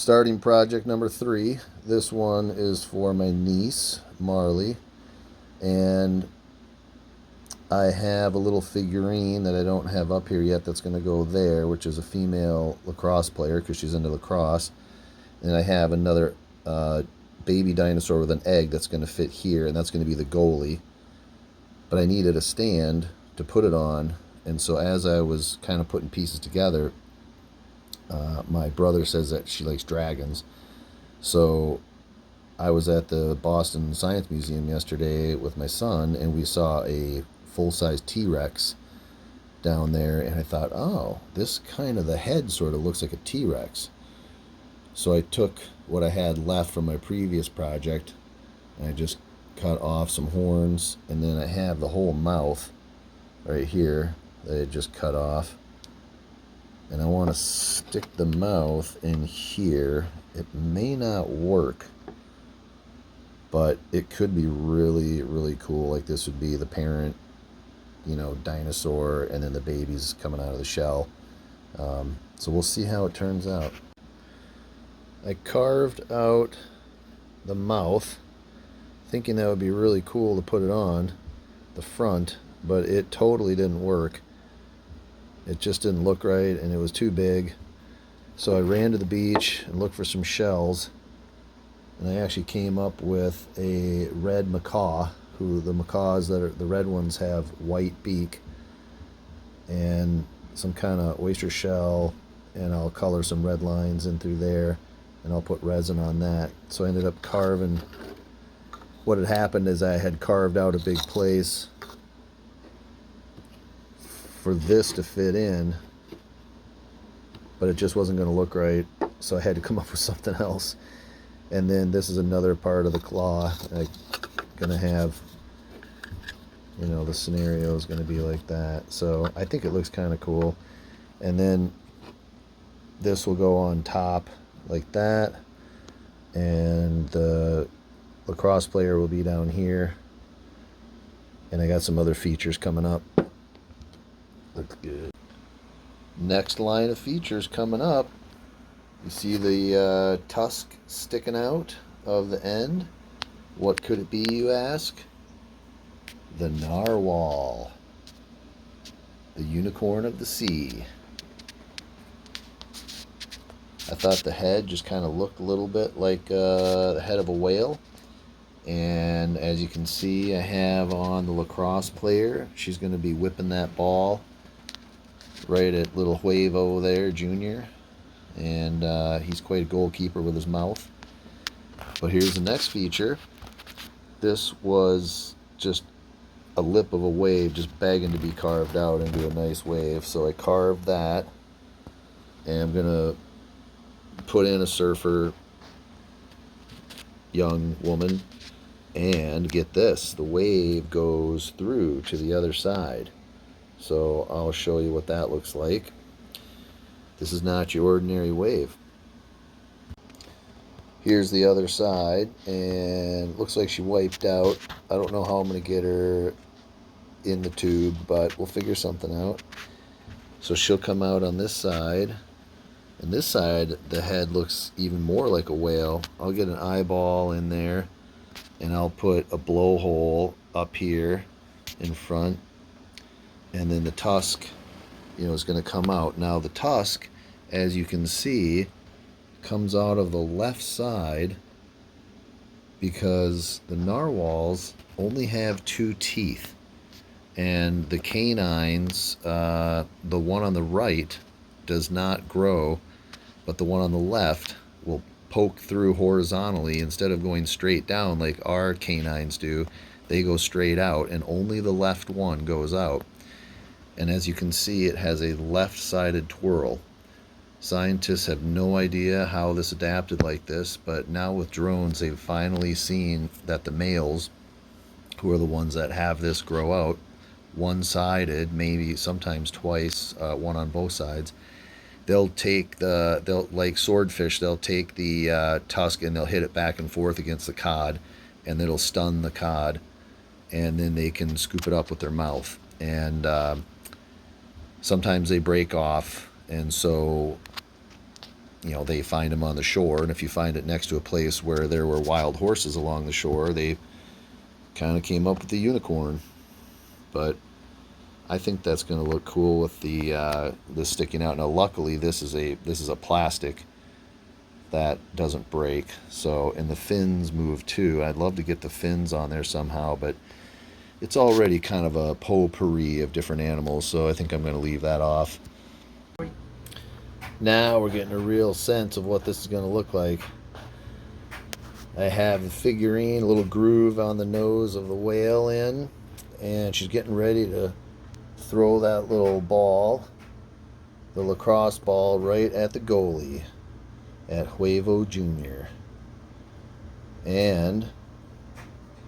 Starting project number 3. This one is for my niece, Marley. And I have a little figurine that I don't have up here yet that's going to go there, which is a female lacrosse player because she's into lacrosse. And I have another baby dinosaur with an egg that's going to fit here, and that's going to be the goalie. But I needed a stand to put it on, and so as I was kind of putting pieces together, my brother says that she likes dragons. So I was at the Boston Science Museum yesterday with my son, and we saw a full-size T-Rex down there, and I thought, oh, this kind of, the head sort of looks like a T-Rex. So I took what I had left from my previous project, and I just cut off some horns, and then I have the whole mouth right here that I just cut off. And I want to stick the mouth in here. It may not work, but it could be really, really cool. Like this would be the parent, dinosaur, and then the baby's coming out of the shell. So we'll see how it turns out. I carved out the mouth, thinking that would be really cool to put it on the front, but it totally didn't work. It just didn't look right, and it was too big. So I ran to the beach and looked for some shells, and I actually came up with a red macaw, who the macaws that are the red ones have white beak, and some kind of oyster shell, and I'll color some red lines in through there, and I'll put resin on that. So I ended up carving. What had happened is I had carved out a big place for this to fit in, but it just wasn't going to look right, so I had to come up with something else. And then this is another part of the claw. I'm going to have, the scenario is going to be like that. So I think it looks kind of cool. And then this will go on top like that, and the lacrosse player will be down here, and I got some other features coming up. Looks good. Next line of features coming up. You see the tusk sticking out of the end. What could it be, you ask? The narwhal, the unicorn of the sea. I thought the head just kind of looked a little bit like the head of a whale. And as you can see, I have on the lacrosse player. She's going to be whipping that ball right at little Huevo there, Junior. And he's quite a goalkeeper with his mouth. But here's the next feature. This was just a lip of a wave just begging to be carved out into a nice wave. So I carved that, and I'm going to put in a surfer young woman, and get this, the wave goes through to the other side. So I'll show you what that looks like. This is not your ordinary wave. Here's the other side, and looks like she wiped out. I don't know how I'm going to get her in the tube, but we'll figure something out. So she'll come out on this side. And this side, the head looks even more like a whale. I'll get an eyeball in there, and I'll put a blowhole up here in front. And then the tusk, is going to come out. Now the tusk, as you can see, comes out of the left side because the narwhals only have 2 teeth. And the canines, the one on the right does not grow, but the one on the left will poke through horizontally instead of going straight down like our canines do. They go straight out, and only the left one goes out. And as you can see, it has a left-sided twirl. Scientists have no idea how this adapted like this, but now with drones, they've finally seen that the males, who are the ones that have this grow out, one-sided, maybe sometimes twice, one on both sides, they'll like swordfish, they'll take the tusk and they'll hit it back and forth against the cod, and it'll stun the cod, and then they can scoop it up with their mouth. And sometimes they break off, and so you know, they find them on the shore, and if you find it next to a place where there were wild horses along the shore, they kind of came up with the unicorn. But I think that's going to look cool with the sticking out. Now, luckily, this is a plastic that doesn't break. So, and the fins move too. I'd love to get the fins on there somehow, but it's already kind of a potpourri of different animals, so I think I'm going to leave that off. Now we're getting a real sense of what this is going to look like. I have the figurine, a little groove on the nose of the whale in, and she's getting ready to throw that little ball, the lacrosse ball, right at the goalie, at Huevo Jr. And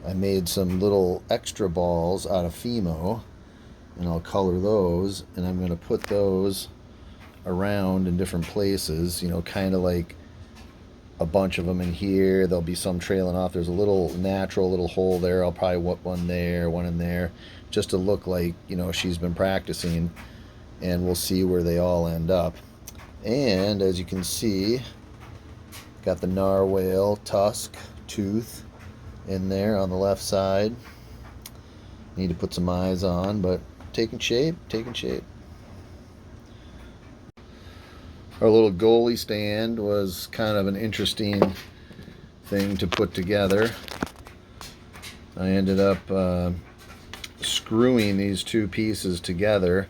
I made some little extra balls out of Fimo, and I'll color those, and I'm going to put those around in different places, you know, kind of like a bunch of them in here. There'll be some trailing off. There's a little natural little hole there. I'll probably put one there, one in there, just to look like, you know, she's been practicing, and we'll see where they all end up. And as you can see, got the narwhal tusk tooth in there on the left side. Need to put some eyes on, but taking shape, taking shape. Our little goalie stand was kind of an interesting thing to put together. I ended up screwing these two pieces together.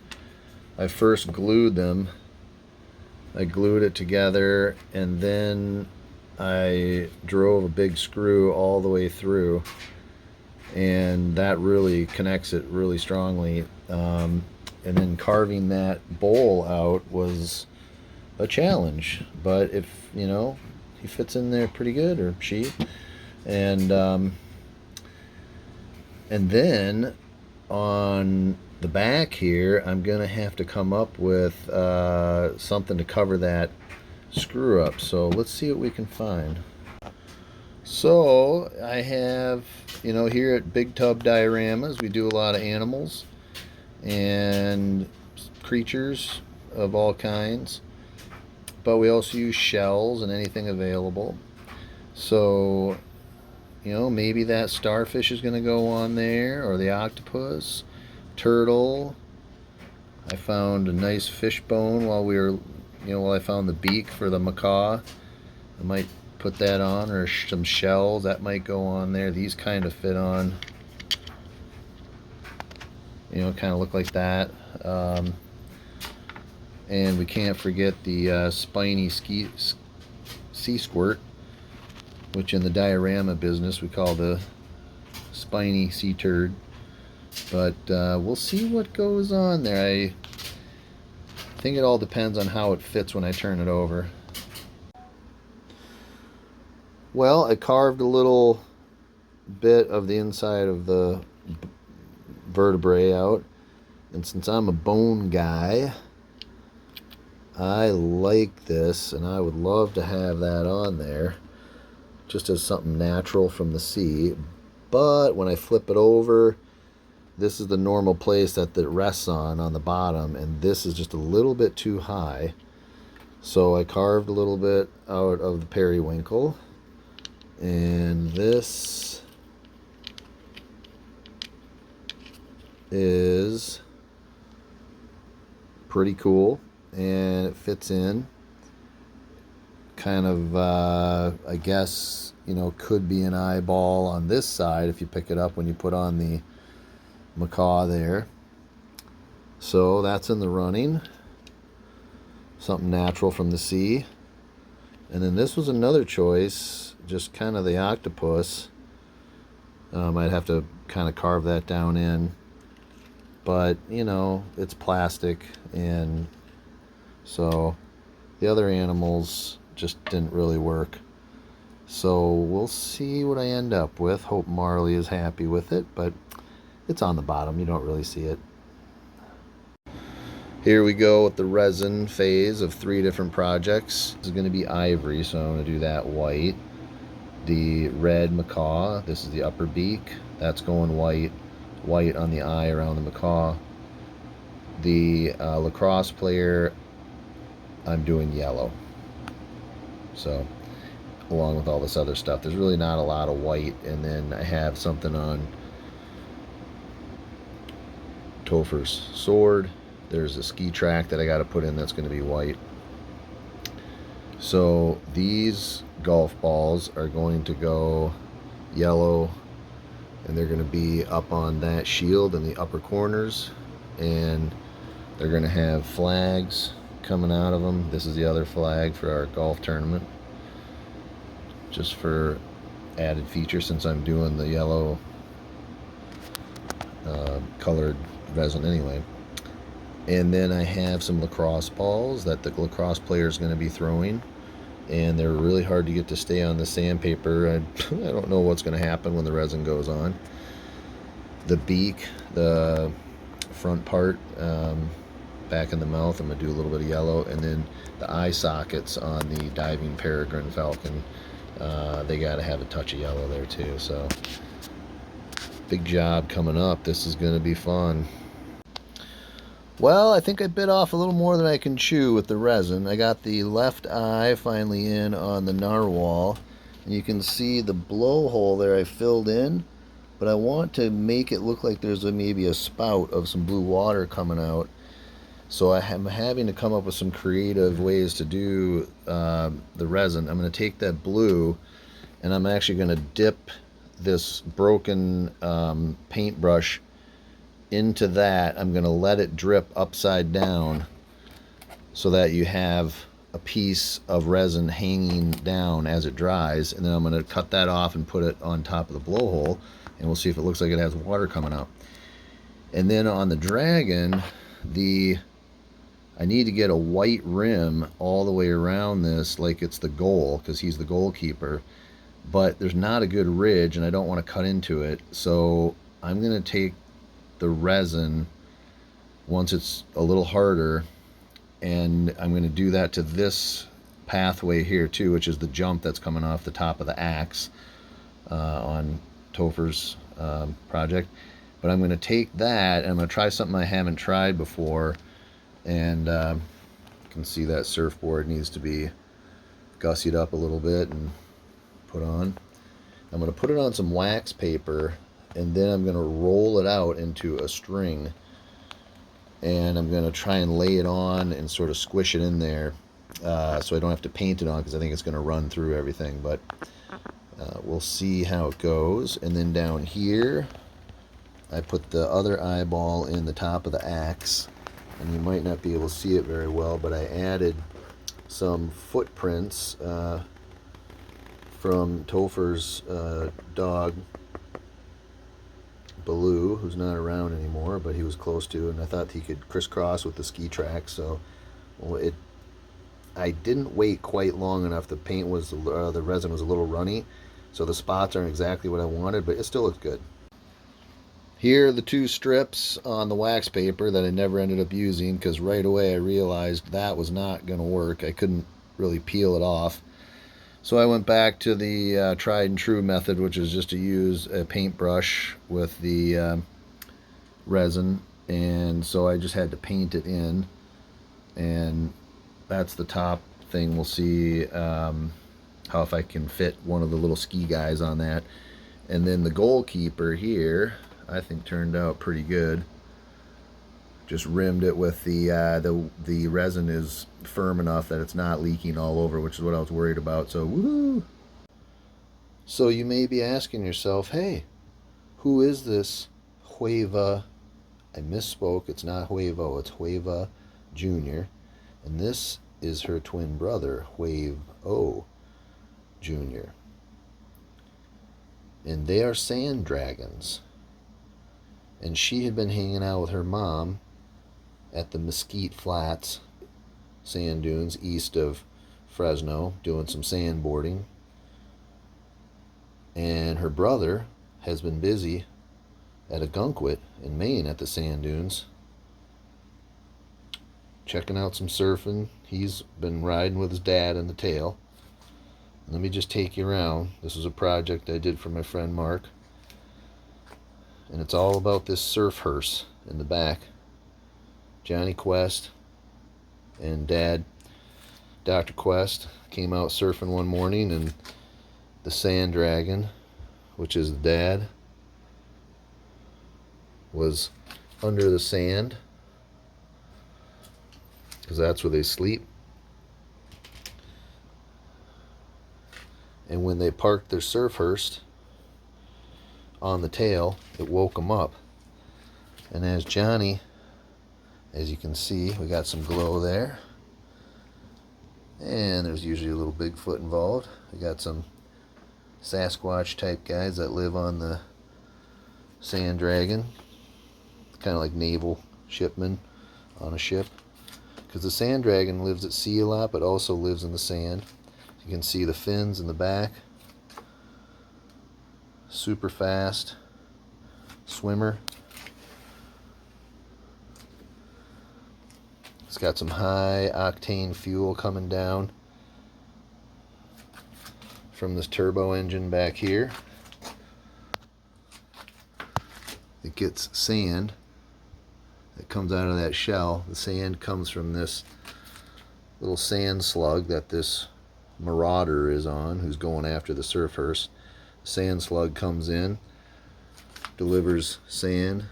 I first glued them. I glued it together, and then I drove a big screw all the way through, and that really connects it really strongly. And then carving that bowl out was a challenge, but if, you know, he fits in there pretty good, or she. And then on the back here, I'm gonna have to come up with something to cover that screw up. So let's see what we can find. So I have, you know, here at Big Tub Dioramas, we do a lot of animals and creatures of all kinds, but we also use shells and anything available. So, you know, maybe that starfish is going to go on there, or the octopus, turtle. I found a nice fish bone while we were, you know, while I found the beak for the macaw. I might put that on, or some shells that might go on there. These kind of fit on, you know, kind of look like that. And we can't forget the spiny sea squirt, which in the diorama business we call the spiny sea turd. But we'll see what goes on there. I think it all depends on how it fits when I turn it over. Well, I carved a little bit of the inside of the vertebrae out, and since I'm a bone guy, I like this, and I would love to have that on there just as something natural from the sea. But when I flip it over, this is the normal place that it rests on the bottom, and this is just a little bit too high. So I carved a little bit out of the periwinkle, and this is pretty cool, and it fits in kind of, I guess, you know, could be an eyeball on this side if you pick it up when you put on the macaw there. So that's in the running, something natural from the sea. And then this was another choice, just kind of the octopus. I'd have to kind of carve that down in, but you know, it's plastic, and so the other animals just didn't really work. So we'll see what I end up with. Hope Marley is happy with it, but it's on the bottom, you don't really see it. Here we go with the resin phase of 3 different projects. This is going to be ivory, so I'm going to do that white. The red macaw, this is the upper beak, that's going white. White on the eye around the macaw. The lacrosse player, I'm doing yellow. So, along with all this other stuff, there's really not a lot of white. And then I have something on Topher's sword. There's a ski track that I got to put in that's going to be white. So these golf balls are going to go yellow, and they're going to be up on that shield in the upper corners, and they're going to have flags coming out of them. This is the other flag for our golf tournament, just for added feature since I'm doing the yellow colored resin anyway. And then I have some lacrosse balls that the lacrosse player is going to be throwing, and they're really hard to get to stay on the sandpaper. I don't know what's going to happen when the resin goes on. The beak, the front part, back in the mouth, I'm going to do a little bit of yellow. And then the eye sockets on the diving peregrine falcon, they got to have a touch of yellow there too. So big job coming up. This is going to be fun. Well, I think I bit off a little more than I can chew with the resin. I got the left eye finally in on the narwhal, and you can see the blowhole there I filled in, but I want to make it look like there's maybe a spout of some blue water coming out. So I'm having to come up with some creative ways to do the resin. I'm going to take that blue, and I'm actually going to dip this broken paintbrush into that. I'm going to let it drip upside down so that you have a piece of resin hanging down as it dries, and then I'm going to cut that off and put it on top of the blowhole, and we'll see if it looks like it has water coming out. And then on the dragon, I need to get a white rim all the way around this like it's the goal, because he's the goalkeeper, but there's not a good ridge and I don't want to cut into it. So I'm going to take the resin once it's a little harder, and I'm going to do that to this pathway here too, which is the jump that's coming off the top of the axe on Topher's project. But I'm going to take that and I'm going to try something I haven't tried before, and you can see that surfboard needs to be gussied up a little bit and put on. I'm going to put it on some wax paper, and then I'm going to roll it out into a string, and I'm going to try and lay it on and sort of squish it in there, so I don't have to paint it on, because I think it's going to run through everything. But we'll see how it goes. And then down here I put the other eyeball in the top of the axe, and you might not be able to see it very well, but I added some footprints from Topher's dog Baloo, who's not around anymore, but he was close to, and I thought he could crisscross with the ski track. So I didn't wait quite long enough. The paint was the resin was a little runny, so the spots aren't exactly what I wanted, but it still looks good. Here are the two strips on the wax paper that I never ended up using, because right away I realized that was not going to work. I couldn't really peel it off. So I went back to the tried and true method, which is just to use a paintbrush with the resin, and so I just had to paint it in, and that's the top thing. We'll see how if I can fit one of the little ski guys on that. And then the goalkeeper here, I think turned out pretty good. Just rimmed it with the resin is firm enough that it's not leaking all over, which is what I was worried about. So woohoo! So you may be asking yourself, hey, who is this Hueva? I misspoke. It's not Huevo. It's Hueva Jr. And this is her twin brother, Huevo Jr. And they are sand dragons. And she had been hanging out with her mom at the Mesquite Flats sand dunes east of Fresno, doing some sandboarding. And her brother has been busy at Ogunquit in Maine at the sand dunes, checking out some surfing. He's been riding with his dad in the tail. Let me just take you around. This is a project I did for my friend Mark, and it's all about this surf hearse in the back. Johnny Quest and Dad Dr. Quest came out surfing one morning, and the sand dragon, which is the dad, was under the sand, because that's where they sleep. And when they parked their surfhurst on the tail, it woke them up. And as Johnny, as you can see, we got some glow there. And there's usually a little Bigfoot involved. We got some Sasquatch type guys that live on the sand dragon. Kind of like naval shipmen on a ship. Because the sand dragon lives at sea a lot, but also lives in the sand. You can see the fins in the back. Super fast swimmer. It's got some high octane fuel coming down from this turbo engine back here. It gets sand that comes out of that shell. The sand comes from this little sand slug that this marauder is on, who's going after the surfhurst. The sand slug comes in, delivers sand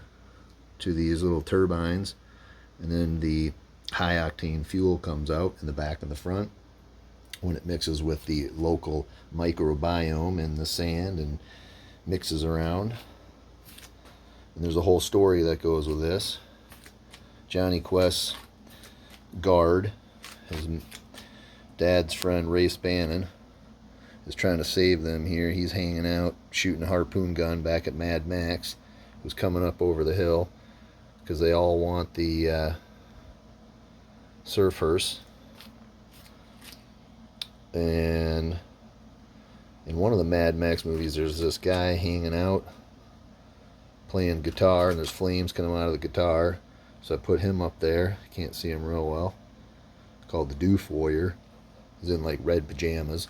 to these little turbines, and then the high octane fuel comes out in the back and the front when it mixes with the local microbiome in the sand and mixes around. And there's a whole story that goes with this. Johnny Quest's guard, his dad's friend Ray Spannon, is trying to save them here. He's hanging out shooting a harpoon gun back at Mad Max, who's coming up over the hill, because they all want the surfhurst. And in one of the Mad Max movies, there's this guy hanging out playing guitar, and there's flames coming out of the guitar. So I put him up there. Can't see him real well. It's called the Doof Warrior. He's in like red pajamas,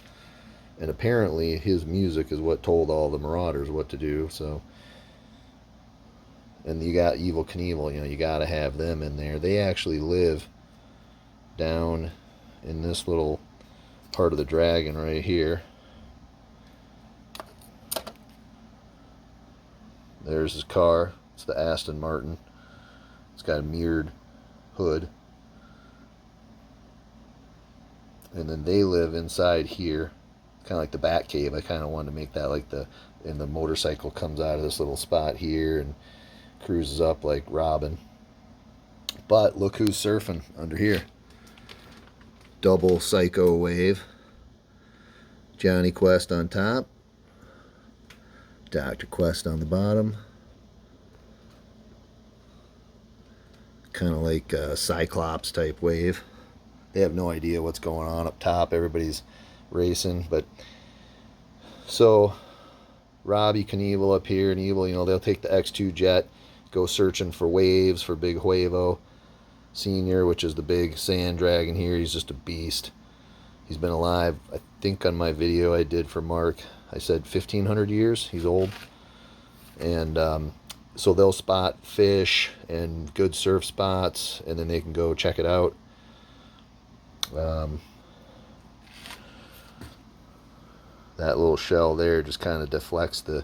and apparently his music is what told all the marauders what to do. So, and you got Evel Knievel, you know, you got to have them in there. They actually live down in this little part of the dragon right here. There's his car. It's the Aston Martin. It's got a mirrored hood. And then they live inside here, kind of like the Bat Cave. I kind of wanted to make that like and the motorcycle comes out of this little spot here and cruises up like Robin. But look who's surfing under here. Double Psycho wave. Johnny Quest on top. Dr. Quest on the bottom. Kind of like a Cyclops type wave. They have no idea what's going on up top. Everybody's racing. But so Robbie Knievel up here and Evil, you know, they'll take the X2 jet, go searching for waves for Big Huevo Senior, which is the big sand dragon here. He's just a beast. He's been alive, I think on my video I did for Mark, I said 1,500 years. He's old. And so they'll spot fish and good surf spots, and then they can go check it out. That little shell there just kind of deflects the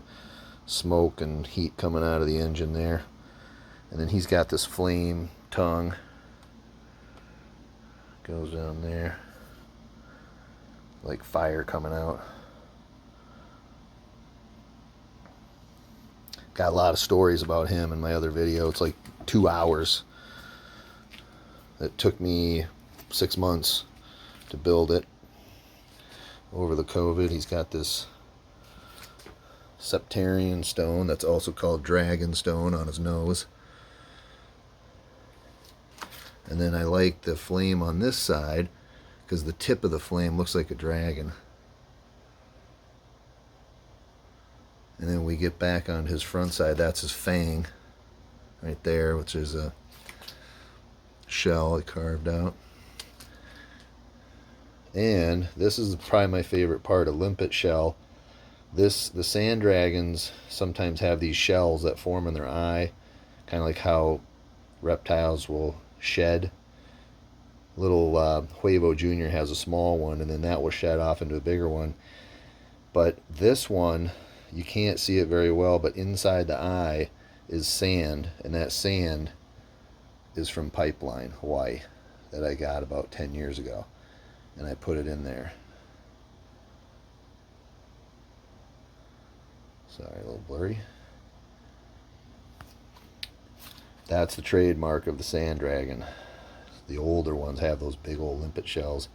smoke and heat coming out of the engine there. And then he's got this flame tongue. Goes down there. Like fire coming out. Got a lot of stories about him in my other video. It's like 2 hours. It took me 6 months to build it over the COVID. He's got this septarian stone that's also called dragon stone on his nose. And then I like the flame on this side because the tip of the flame looks like a dragon. And then we get back on his front side. That's his fang right there, which is a shell I carved out. And this is probably my favorite part, a limpet shell. The sand dragons sometimes have these shells that form in their eye, kind of like how reptiles will shed Little Huevo Jr. has a small one, and then that was shed off into a bigger one. But this one, you can't see it very well, but inside the eye is sand, and that sand is from Pipeline, Hawaii, that I got about 10 years ago, and I put it in there. Sorry, a little blurry. That's the trademark of the sand dragon. The older ones have those big old limpet shells.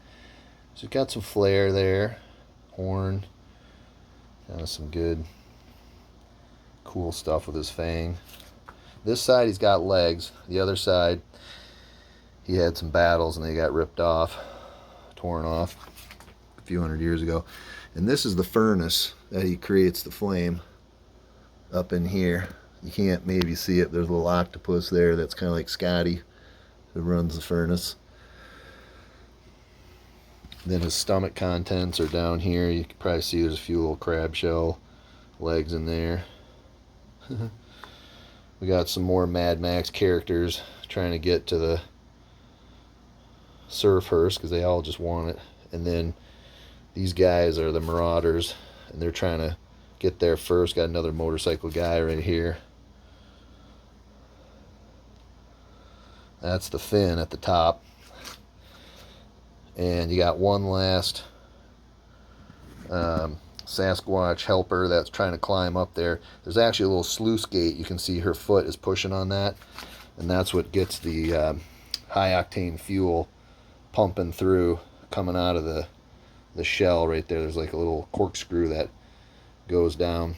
So you've got some flare there, horn, some good cool stuff with his fang. This side he's got legs. The other side he had some battles and they got ripped off, torn off a few hundred years ago. And this is the furnace that he creates the flame up in here. You can't maybe see it. There's a little octopus there that's kind of like Scotty who runs the furnace. Then his stomach contents are down here. You can probably see there's a few little crab shell legs in there. We got some more Mad Max characters trying to get to the surf hearse because they all just want it. And then these guys are the Marauders, and they're trying to get there first. Got another motorcycle guy right here. That's the fin at the top. And you got one last Sasquatch helper that's trying to climb up there. There's actually a little sluice gate. You can see her foot is pushing on that, and that's what gets the high octane fuel pumping through, coming out of the shell right there. There's like a little corkscrew that goes down.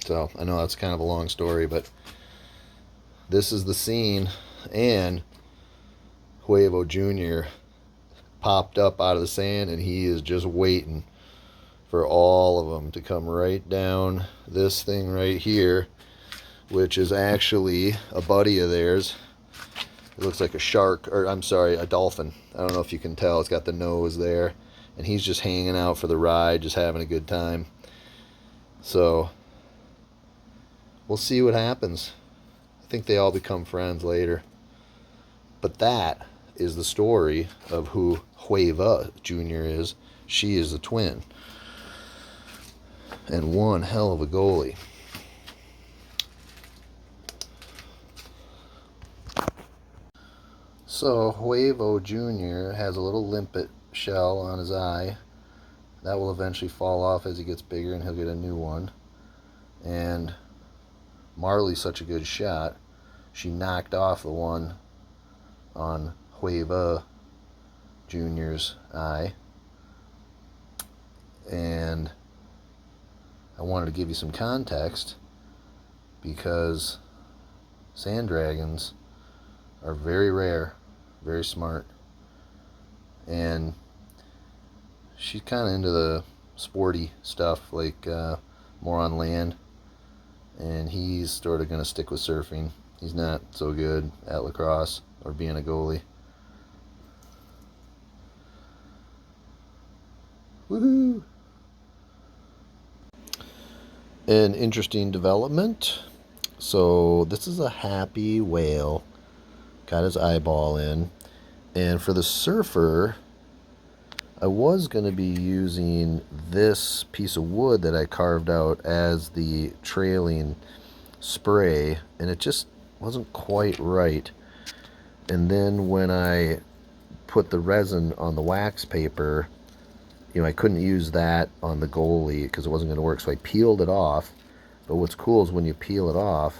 So I know that's kind of a long story, but this is the scene. And Huevo Jr. popped up out of the sand, and he is just waiting for all of them to come right down this thing right here, which is actually a buddy of theirs. It looks like a shark, or I'm sorry, a dolphin. I don't know if you can tell. It's got the nose there, and he's just hanging out for the ride, just having a good time. So we'll see what happens. I think they all become friends later. But that is the story of who Hueva Jr. is. She is the twin. And one hell of a goalie. So Huevo Jr. has a little limpet shell on his eye. That will eventually fall off as he gets bigger, and he'll get a new one. And Marley's such a good shot, she knocked off the one on Hueva Jr.'s eye. And I wanted to give you some context because sand dragons are very rare, very smart, and she's kind of into the sporty stuff, like more on land, and he's sort of going to stick with surfing. He's not so good at lacrosse or being a goalie. Woohoo! An interesting development. So this is a happy whale. Got his eyeball in. And for the surfer, I was going to be using this piece of wood that I carved out as the trailing spray, and it just wasn't quite right. And then when I put the resin on the wax paper, I couldn't use that on the goalie because it wasn't going to work, so I peeled it off. But what's cool is when you peel it off,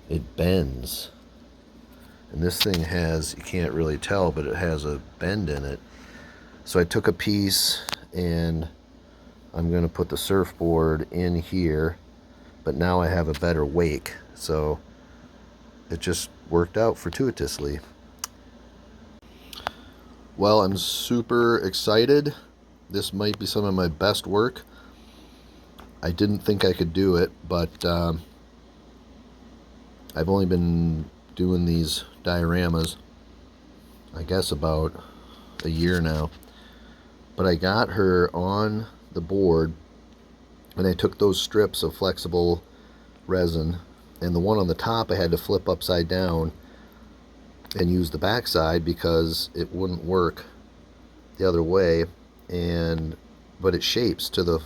it bends. And this thing has, you can't really tell, but it has a bend in it. So I took a piece, and I'm going to put the surfboard in here, but now I have a better wake. So it just worked out fortuitously. Well, I'm super excited. This might be some of my best work. I didn't think I could do it, but I've only been doing these dioramas, I guess, about a year now. But I got her on the board, and I took those strips of flexible resin, and the one on the top I had to flip upside down and use the backside because it wouldn't work the other way, and but it shapes to the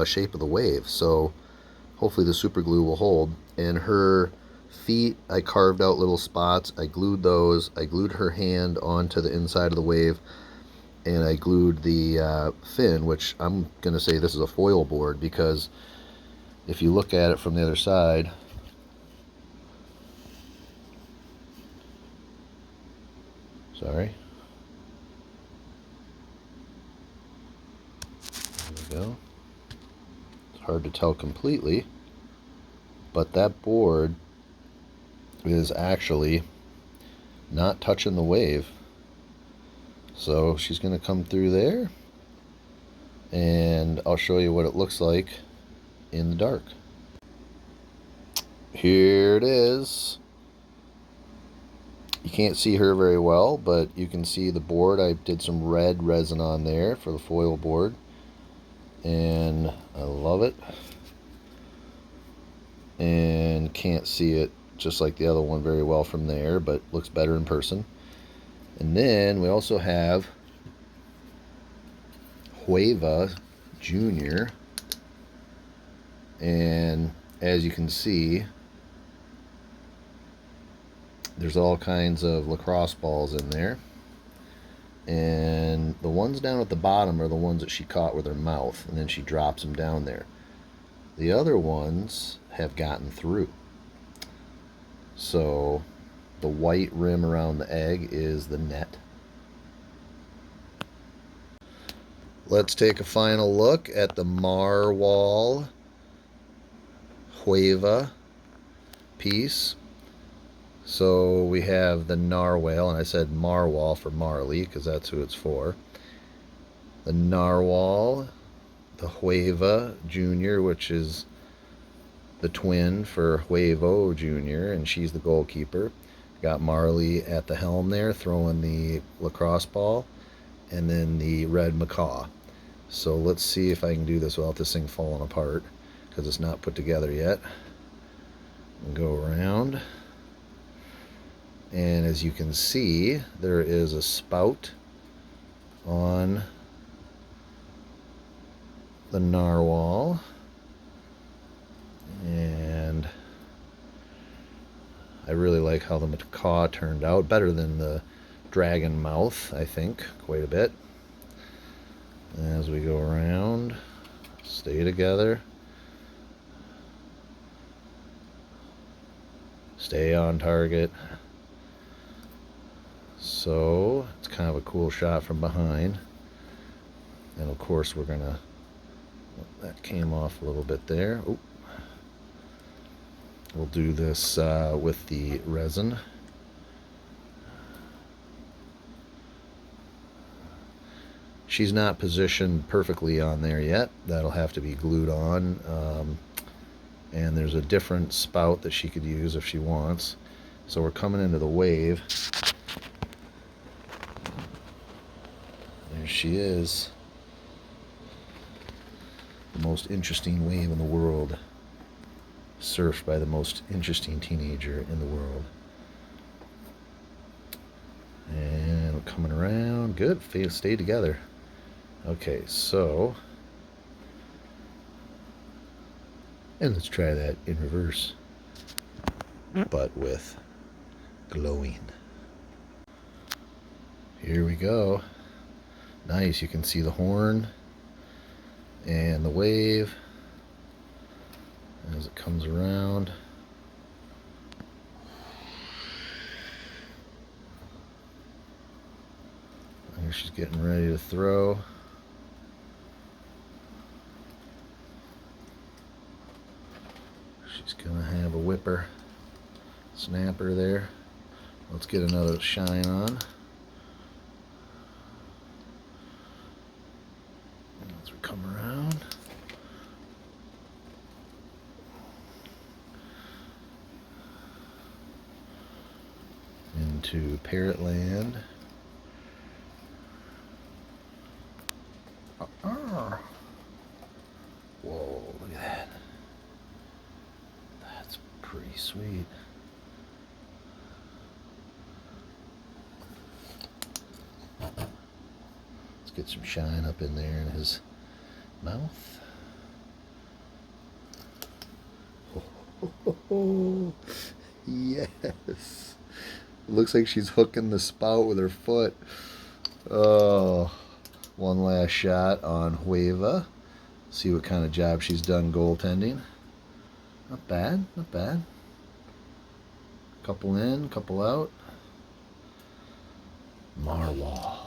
shape of the wave, so hopefully the super glue will hold. And her feet, I carved out little spots, I glued those, I glued her hand onto the inside of the wave, and I glued the fin, which I'm going to say this is a foil board, because if you look at it from the other side, sorry, there we go. It's hard to tell completely, but that board is actually not touching the wave. So she's going to come through there, and I'll show you what it looks like in the dark. Here it is. You can't see her very well, but you can see the board. I did some red resin on there for the foil board, and I love it. And can't see it just like the other one very well from there, but looks better in person. And then we also have Hueva Jr. And as you can see, there's all kinds of lacrosse balls in there. And the ones down at the bottom are the ones that she caught with her mouth, and then she drops them down there. The other ones have gotten through. So the white rim around the egg is the net. Let's take a final look at the Marwhal Hueva piece. So we have the narwhal, and I said Marwhal for Marley because that's who it's for. The narwhal, the Hueva Jr., which is the twin for Huevo Jr., and she's the goalkeeper. Got Marley at the helm there throwing the lacrosse ball, and then the red macaw. So let's see if I can do this without this thing falling apart, because it's not put together yet. We'll go around, and as you can see, there is a spout on the narwhal, and I really like how the macaw turned out, better than the dragon mouth, I think, quite a bit. As we go around, stay together, stay on target. So it's kind of a cool shot from behind, and of course we're gonna, that came off a little bit there. Oop. We'll do this with the resin. She's not positioned perfectly on there yet. That'll have to be glued on. And there's a different spout that she could use if she wants. So we're coming into the wave. There she is. The most interesting wave in the world. Surfed by the most interesting teenager in the world. And we're coming around. Good. Stay together. Okay, so, and let's try that in reverse, but with glowing. Here we go. Nice, you can see the horn and the wave as it comes around. Here she's getting ready to throw. She's gonna have a whipper snapper there. Let's get another shine on. As we come around. Into parrot land. Whoa, look at that. That's pretty sweet. get some shine up in there in his mouth. Oh, yes. Looks like she's hooking the spout with her foot. Oh, one last shot on Hueva. See what kind of job she's done goaltending. Not bad, not bad. Couple in, couple out. Marwhal.